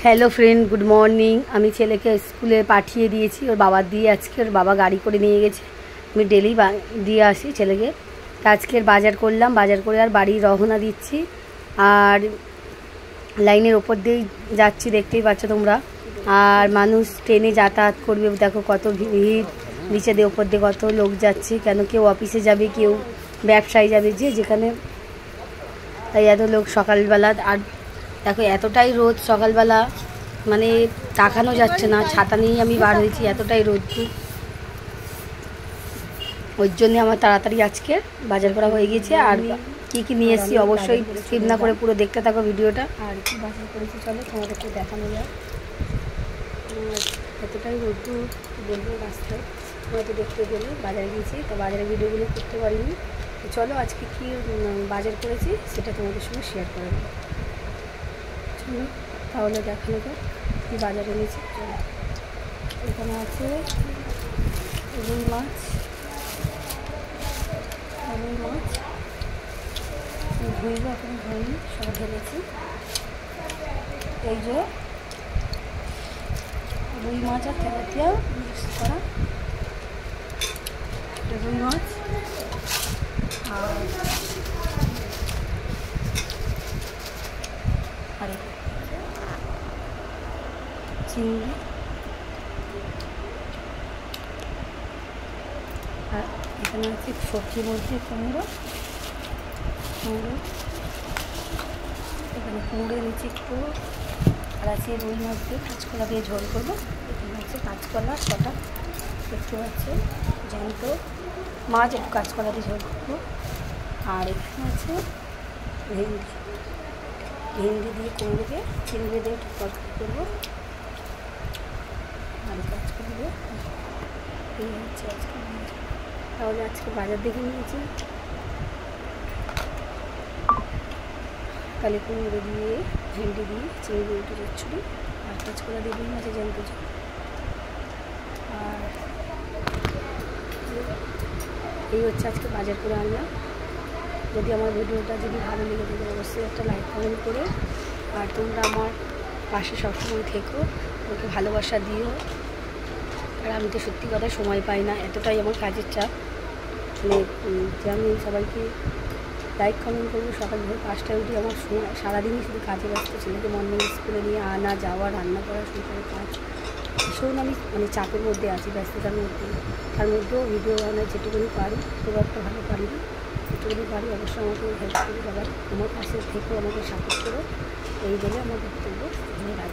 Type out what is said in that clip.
Hello friend, good morning. আমি ছেলেকে স্কুলে পাঠিয়ে দিয়েছি, ওর বাবা দিয়ে আজকে ওর বাবা গাড়ি করে নিয়ে গেছে। আমি ডেলি দিয়ে আসি ছেলেকে। আজকের বাজার করলাম, বাজার করে আর বাড়ি রওনা দিচ্ছি। আর লাইনের ওপর দিয়েই যাচ্ছি, দেখতেই পাচ্ছ তোমরা। আর মানুষ ট্রেনে যাতায়াত করবে, দেখো কত ভিড়। নিচে দিয়ে ওপর দিয়ে কত লোক যাচ্ছে, কেন কেউ অফিসে যাবে, কেউ ব্যবসায় যাবে, যে যেখানে। তাই এত লোক সকালবেলা। আর দেখো এতটাই রোদ সকালবেলা, মানে তাকানো যাচ্ছে না। ছাতা নিয়েই আমি বার হয়েছি, এতটাই রোদ্দুর। ওই জন্যে আমার তাড়াতাড়ি আজকে বাজার করা হয়ে গিয়েছে। আর কী কী নিয়ে এসেছি অবশ্যই স্কিপ না করে পুরো দেখতে থাকো ভিডিওটা। আর কি বাজার করেছি চলো তোমাদেরকে দেখানো যায়। এতটাই রোদ্দুর বলবো, রাস্তায় হয়তো দেখতে গেলে বাজারে গিয়েছি, তো বাজারের ভিডিওগুলো করতে পারিনি। তো চলো আজকে কী বাজার করেছি সেটা তোমাদের সঙ্গে শেয়ার করে দেবো। চলো তাহলে দেখানো যাক কী বাজারে এনেছি। চলো, এখানে আছে রুই মাছ, ধুইব এখন ধুইনি, সব ঢেলেছি। এই যে রুই মাছ আর তেলাপিয়া মিক্স করা রুই মাছ, আর চিংড়ি, আর এখানে আছে সবজির মধ্যে কুমড়ো, এখানে কুমড়ো নিচে একটু, আর আছে রুই মাছ দিয়ে কাঁচকলা দিয়ে ঝোল করবো। এখানে আছে কাঁচকলা কটা, একটু আছে জ্যান্ত মাছ, একটু কাঁচকলা দিয়ে ঝোল করবো। আর এখানে আছে ভেন্ডি দিয়ে কুমড়ো দিয়ে চিংড়ি দিয়ে একটু তরকারি করবো। আর কাঁচকলা দিয়ে এই হচ্ছে আজকে। তাহলে আজকে বাজার দেখে নিয়েছি। কালি কুমড়ো দিয়ে, ভেন্ডি দিয়ে, চিংড়ি একটু চচ্চড়ি, আর কাঁচকলা দিয়ে রুই মাছের জ্যান্ত ঝোল। আর এই হচ্ছে আজকে বাজার করে আনলাম। যদি আমার ভিডিওটা যদি ভালো লেগে থাকে অবশ্যই একটা লাইক কমেন্ট করে, আর তোমরা আমার পাশে সবসময় থেকো, আমাকে ভালোবাসা দিও। আর আমি তো সত্যি কথা সময় পাই না, এতটাই আমার কাজের চাপ, মানে যে আমি সবাইকে লাইক কমেন্ট করবো। সকাল ভোর 5টায় উঠি, আমার সারাদিনই শুধু কাজে ব্যস্ত। ছেলেকে মর্নিং স্কুলে নিয়ে আনা যাওয়া, রান্না করা, সংসারের কাজ, ভীষণ আমি মানে চাপের মধ্যে আছি, ব্যস্ততার মধ্যে। তার মধ্যেও ভিডিও বানাই যেটুকুনি পারি, খুব একটা ভালো পারি না, যেটুকুনি পারি অবশ্যই আমাকে হেল্প করি। সবাই আমার পাশে থেকেও আমাকে সাপোর্ট করো, এই বলে আমার বক্তব্য। ধন্যবাদ।